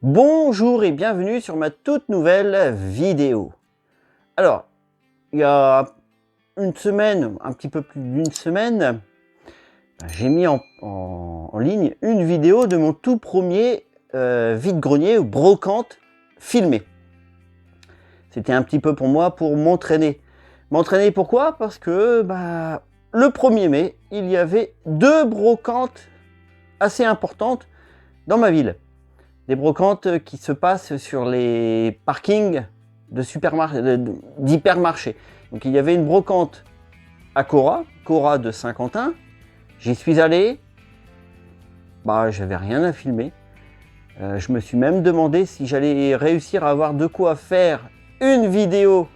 Bonjour et bienvenue sur ma toute nouvelle vidéo. Alors, il y a une semaine, un petit peu plus d'une semaine, j'ai mis en ligne une vidéo de mon tout premier vide-grenier ou brocante filmé. C'était un petit peu pour moi pour m'entraîner. M'entraîner pourquoi? Parce que le 1er mai, il y avait 2 brocantes assez importantes dans ma ville. Des brocantes qui se passent sur les parkings de d'hypermarchés. Donc il y avait une brocante à Cora de Saint-Quentin. J'y suis allé, j'avais rien à filmer. Je me suis même demandé si j'allais réussir à avoir de quoi faire une vidéo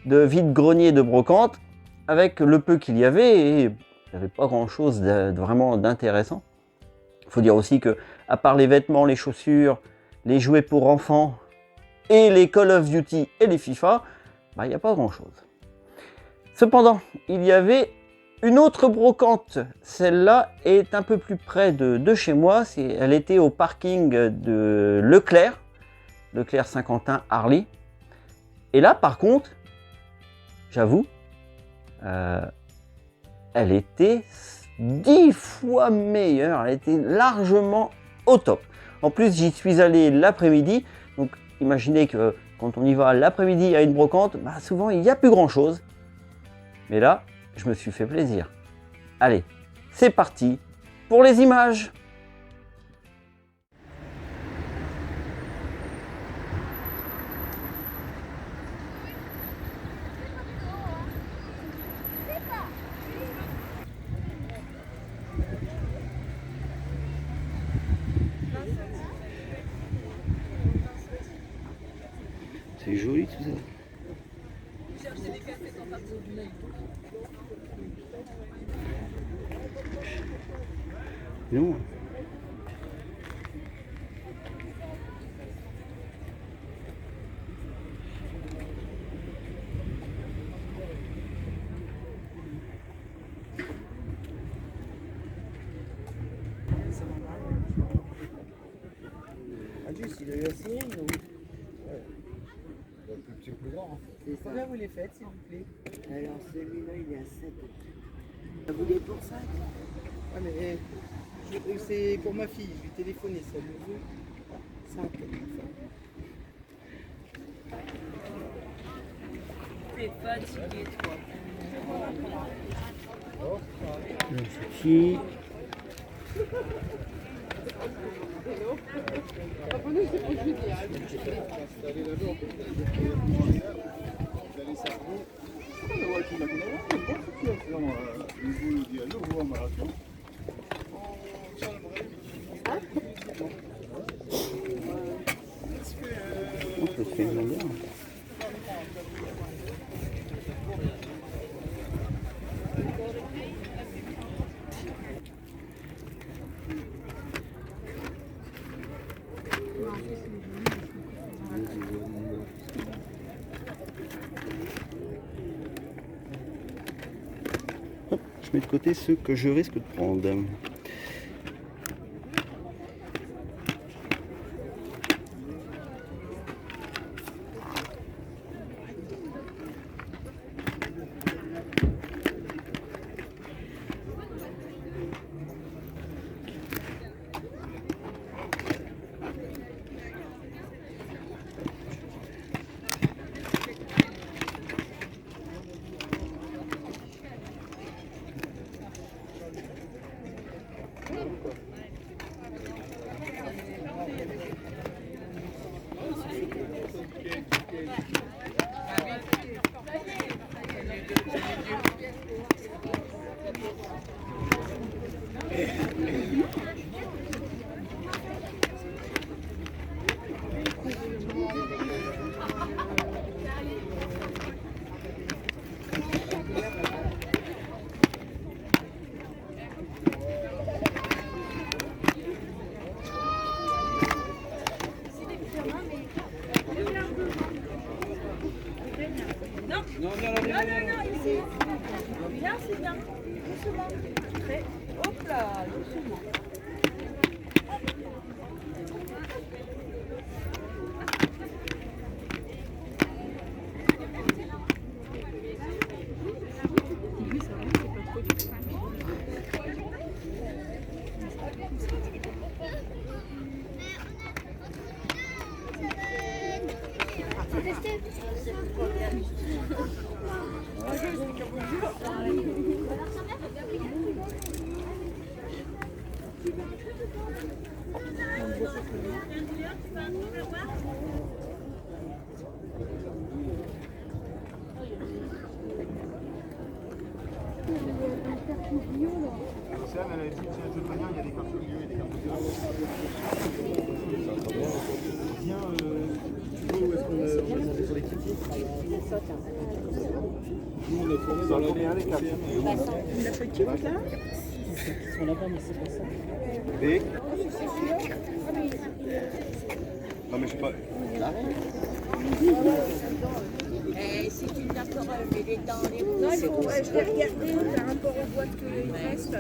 de vide-grenier de brocante avec le peu qu'il y avait, et il n'y avait pas grand chose vraiment d'intéressant. Il faut dire aussi que, à part les vêtements, les chaussures, les jouets pour enfants et les Call of Duty et les FIFA, il n'y a pas grand chose. Cependant, il y avait une autre brocante. Celle-là est un peu plus près de chez moi. Elle était au parking de Leclerc Saint-Quentin Arly. Et là, par contre, j'avoue, elle était 10 fois meilleure. Elle était largement au top. En plus, j'y suis allé l'après-midi. Donc, imaginez que quand on y va l'après-midi à une brocante, souvent, il n'y a plus grand-chose. Mais là, je me suis fait plaisir. Allez, c'est parti pour les images. C'est joli tout ça. Non. Il a eu assez ou... Ouais. C'est plus grand. Combien vous les faites, s'il vous plaît? Alors celui-là, il est à 7. Vous voulez pour ça? Ah mais c'est pour ma fille, je lui ai téléphoné, ça me veut 5. T'es fatigué, toi. C'est qui? On peut se faire une longueur. Hop, je mets de côté ceux que je risque de prendre. Non, ici. Bien, c'est bien. Doucement. Très. Hop là, doucement. Non mais je sais pas. C'est une d'accord, elle est dans les Non, il faut, je vais regarder par rapport aux boîtes qu'il reste.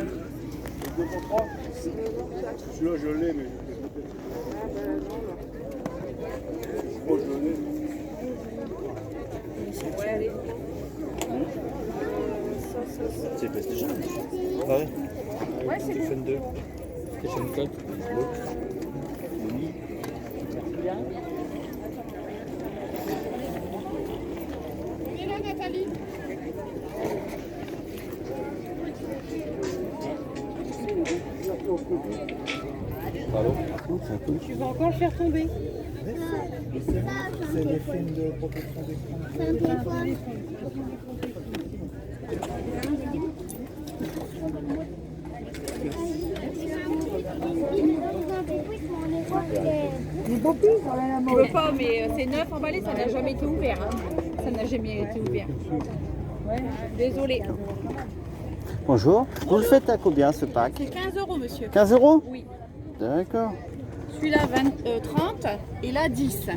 Celui-là je l'ai mais. Moi je l'ai. C'est PlayStation. Ouais. Ouais, c'est bon. PlayStation 2. PlayStation 4. Tu vas encore le faire tomber. C'est les films de protection d'écran. Je veux pas, mais c'est neuf emballé, ça n'a jamais été ouvert. Hein. Ça n'a jamais été ouvert. Ouais, désolé. Bonjour. Vous le faites à combien ce pack? C'est 15 €, monsieur. 15 €? Oui. D'accord. Celui-là, 30 et là, 10.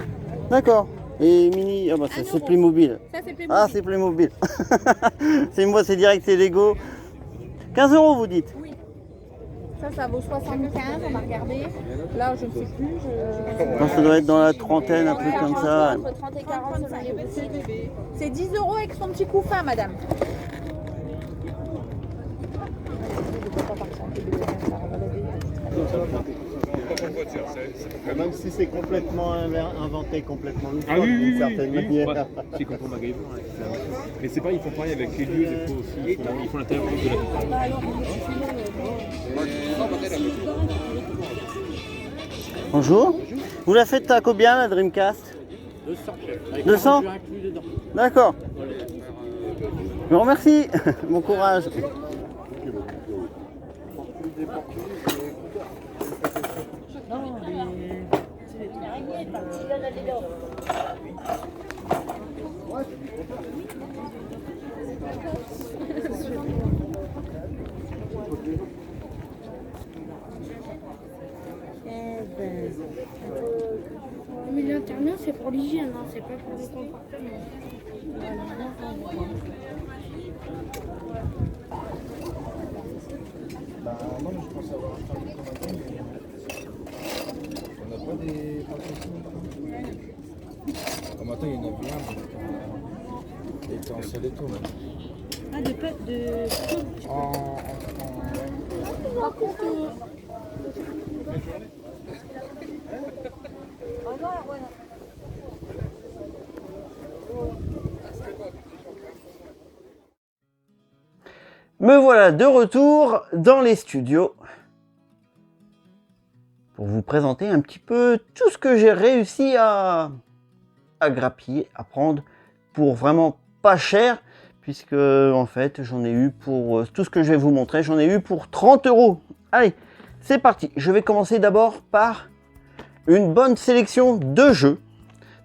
D'accord. Et mini, ah bah ça, Un c'est euro. Playmobil. Ça, c'est Playmobil. Ah, c'est Playmobil. C'est moi, c'est direct, c'est Lego. 15 € vous dites? Oui. Ça vaut 75, on a regardé. Là, je ne sais plus. Je pense que ça doit être dans la trentaine, un peu comme ça. Entre 30 et 40 selon les boutiques. C'est 10 € avec son petit couffin, madame. Même si c'est complètement inventé, complètement loufoque, Ah oui, d'une oui, certaine oui, manière. ouais. C'est comme pour MacGyver. Ouais, c'est la même chose. Mais c'est pas, ils font pareil avec les lieux, des fois aussi. Ils font l'intérieur de la. Bonjour. Vous la faites à combien la Dreamcast? 200. D'accord. Je vous remercie. Bon courage. Mais l'internat, c'est pour l'hygiène, hein, c'est pas pour le comportement. Bah, non, mais je pense avoir acheté un peu mais on n'a pas des patrocines. Au matin, il y en avait un, mais il était en salle et tout. Ah, de Par contre, Me voilà de retour dans les studios pour vous présenter un petit peu tout ce que j'ai réussi à grappiller, à prendre pour vraiment pas cher, puisque en fait j'en ai eu pour tout ce que je vais vous montrer, j'en ai eu pour 30 €. Allez, c'est parti. Je vais commencer d'abord par une bonne sélection de jeux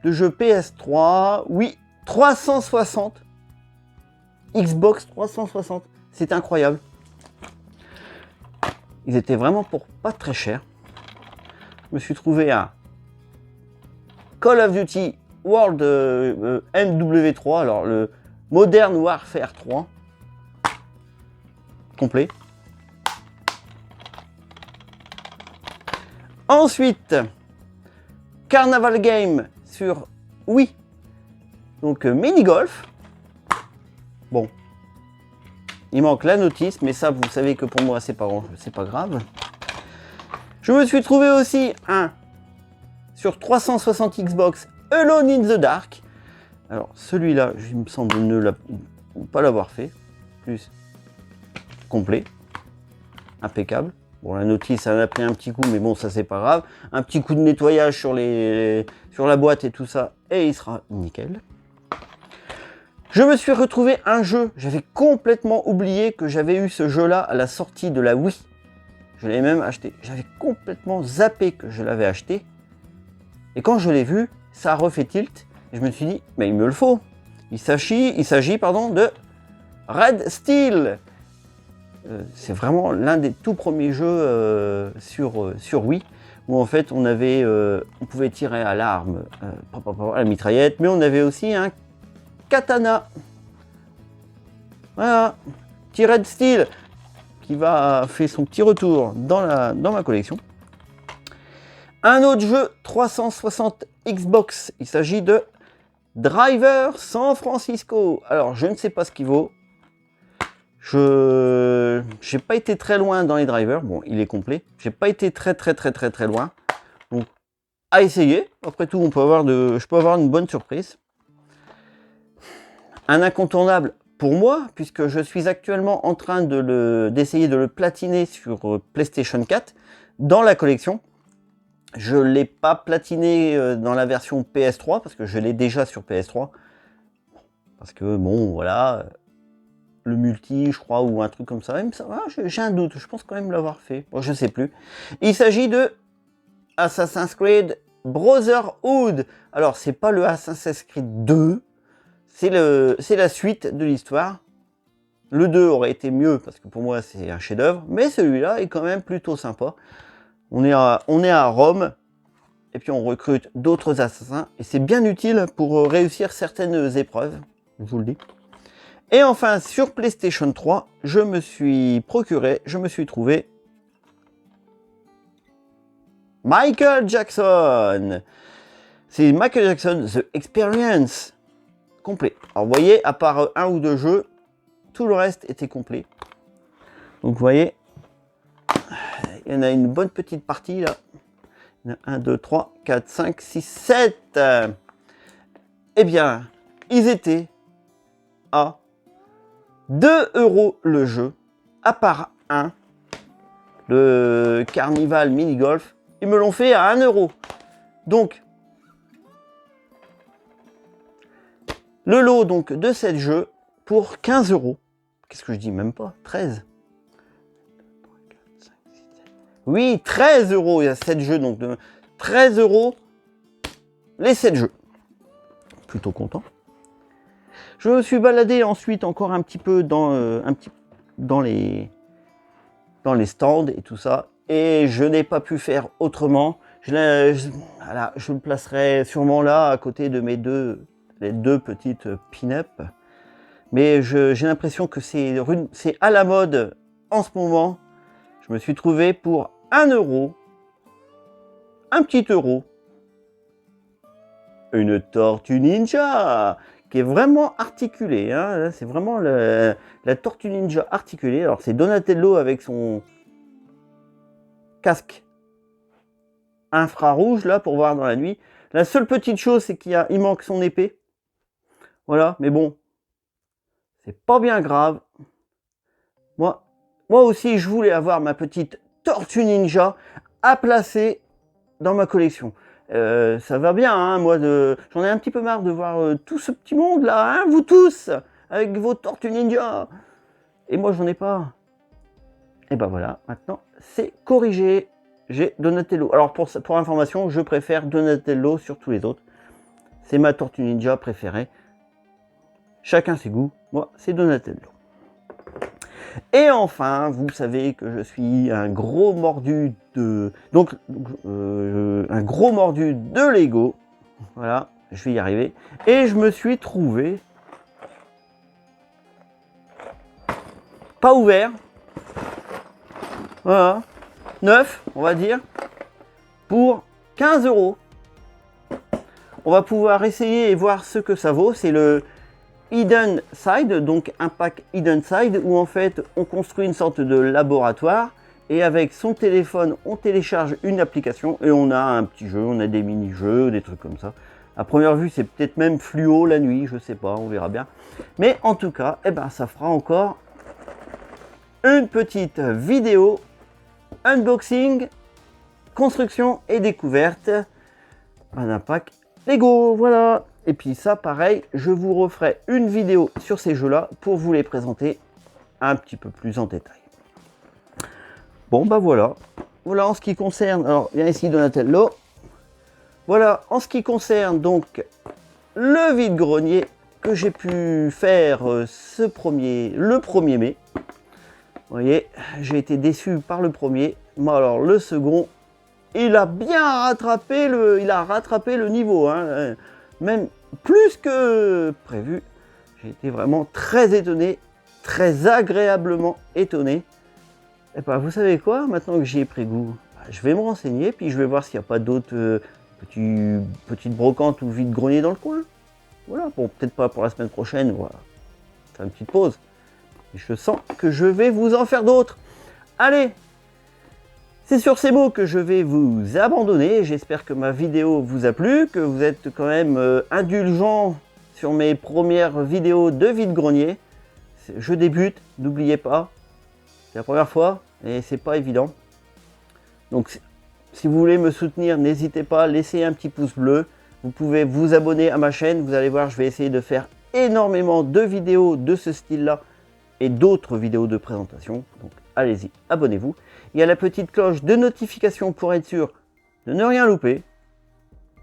PS3, oui, 360, Xbox 360. C'est incroyable. Ils étaient vraiment pour pas très cher. Je me suis trouvé à Call of Duty World MW3, alors le Modern Warfare 3, complet. Ensuite, Carnaval Game sur Wii, donc mini golf. Bon. Il manque la notice, mais ça, vous savez que pour moi, c'est pas grave. Je me suis trouvé aussi un sur 360 Xbox, Alone in the Dark. Alors, celui-là, il me semble ne pas l'avoir fait. Plus complet, impeccable, Bon, la notice, elle a pris un petit coup, mais bon, ça, c'est pas grave. Un petit coup de nettoyage sur la boîte et tout ça, et il sera nickel. Je me suis retrouvé un jeu. J'avais complètement oublié que j'avais eu ce jeu-là à la sortie de la Wii. Je l'avais même acheté. J'avais complètement zappé que je l'avais acheté. Et quand je l'ai vu, ça a refait tilt. Et je me suis dit, mais il me le faut. Il s'agit de Red Steel. C'est vraiment l'un des tout premiers jeux sur Wii. Où en fait on pouvait tirer à l'arme, à la mitraillette. Mais on avait aussi un katana. Voilà. Petit Red Steel qui va faire son petit retour dans ma collection. Un autre jeu 360 Xbox, il s'agit de Driver San Francisco. Alors je ne sais pas ce qu'il vaut. Je n'ai pas été très loin dans les drivers. Bon, il est complet. J'ai pas été très loin. Donc à essayer. Après tout, je peux avoir une bonne surprise. Un incontournable pour moi, puisque je suis actuellement en train d'essayer de le platiner sur PlayStation 4 dans la collection. Je ne l'ai pas platiné dans la version PS3 parce que je l'ai déjà sur PS3. Parce que bon, voilà, le multi, je crois, ou un truc comme ça. Même ça, j'ai un doute, je pense quand même l'avoir fait. Bon, je ne sais plus. Il s'agit de Assassin's Creed Brotherhood. Alors, c'est pas le Assassin's Creed 2, c'est la suite de l'histoire. Le 2 aurait été mieux parce que pour moi, c'est un chef-d'œuvre, mais celui-là est quand même plutôt sympa. On est à Rome, et puis on recrute d'autres assassins, et c'est bien utile pour réussir certaines épreuves, je vous le dis. Et enfin, sur PlayStation 3, je me suis trouvé Michael Jackson. C'est Michael Jackson The Experience, complet. Alors vous voyez, à part un ou deux jeux, tout le reste était complet. Donc vous voyez, il y en a une bonne petite partie là. Il y en a 1, 2, 3, 4, 5, 6, 7. Eh bien, ils étaient à 2 € le jeu, à part un, le Carnival Mini Golf. Ils me l'ont fait à 1 €. Donc, le lot donc, de 7 jeux pour 15 €. Qu'est-ce que je dis? Même pas, 13. Oui, 13 €, il y a 7 jeux, donc 13 € les 7 jeux. Plutôt content. Je me suis baladé ensuite encore un petit peu dans les stands et tout ça, et je n'ai pas pu faire autrement. Je le placerai sûrement là, à côté de les deux petites pin-up. Mais j'ai l'impression que c'est à la mode en ce moment. Je me suis trouvé pour 1 €, un petit euro, une Tortue Ninja qui est vraiment articulée. Hein. C'est vraiment la Tortue Ninja articulée. Alors c'est Donatello avec son casque infrarouge là pour voir dans la nuit. La seule petite chose, c'est il manque son épée. Voilà, mais bon, c'est pas bien grave. Moi aussi, je voulais avoir ma petite Tortue Ninja à placer dans ma collection. Ça va bien, hein, j'en ai un petit peu marre de voir tout ce petit monde là, hein, vous tous, avec vos Tortues Ninja. Et moi, j'en ai pas. Et ben voilà, maintenant, c'est corrigé. J'ai Donatello. Alors, pour information, je préfère Donatello sur tous les autres. C'est ma Tortue Ninja préférée. Chacun ses goûts. Moi, c'est Donatello. Et enfin, vous savez que je suis un gros mordu de Lego. Voilà, je vais y arriver. Et je me suis trouvé pas ouvert. Voilà, neuf, on va dire, pour 15 €. On va pouvoir essayer et voir ce que ça vaut. C'est le Hidden Side, donc un pack Hidden Side où en fait on construit une sorte de laboratoire et avec son téléphone on télécharge une application et on a un petit jeu, on a des mini-jeux, des trucs comme ça. À première vue c'est peut-être même fluo la nuit, je sais pas, on verra bien. Mais en tout cas, ça fera encore une petite vidéo unboxing, construction et découverte d'un pack Lego, voilà. Et puis ça, pareil, je vous referai une vidéo sur ces jeux-là pour vous les présenter un petit peu plus en détail. Bon, bah voilà. Voilà en ce qui concerne... Alors, viens ici, Donatello. Voilà, en ce qui concerne donc le vide-grenier que j'ai pu faire le 1er mai. Vous voyez, j'ai été déçu par le premier. Mais alors, le second, il a bien rattrapé le niveau, hein. Même plus que prévu. J'ai été vraiment très étonné, très agréablement étonné. Et bah, vous savez quoi, maintenant que j'y ai pris goût, je vais me renseigner, puis je vais voir s'il n'y a pas d'autres petites brocantes ou vide-grenier dans le coin. Voilà, bon, peut-être pas pour la semaine prochaine, voilà. Faire une petite pause. Et je sens que je vais vous en faire d'autres. Allez, c'est sur ces mots que je vais vous abandonner. J'espère que ma vidéo vous a plu, que vous êtes quand même indulgents sur mes premières vidéos de vide-grenier. Je débute, n'oubliez pas, c'est la première fois et c'est pas évident. Donc si vous voulez me soutenir, n'hésitez pas, laissez un petit pouce bleu. Vous pouvez vous abonner à ma chaîne, vous allez voir, je vais essayer de faire énormément de vidéos de ce style-là et d'autres vidéos de présentation. Donc allez-y, abonnez-vous. Il y a la petite cloche de notification pour être sûr de ne rien louper.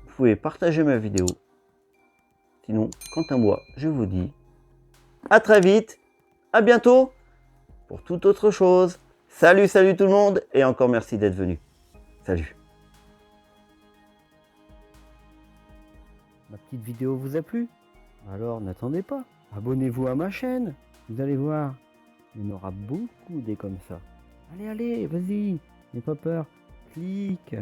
Vous pouvez partager ma vidéo. Sinon, quant à moi, je vous dis à très vite, à bientôt pour toute autre chose. Salut, salut tout le monde et encore merci d'être venu. Salut. Ma petite vidéo vous a plu? Alors n'attendez pas, abonnez-vous à ma chaîne. Vous allez voir, il y en aura beaucoup des comme ça. Allez, allez, vas-y, n'aie pas peur, clique.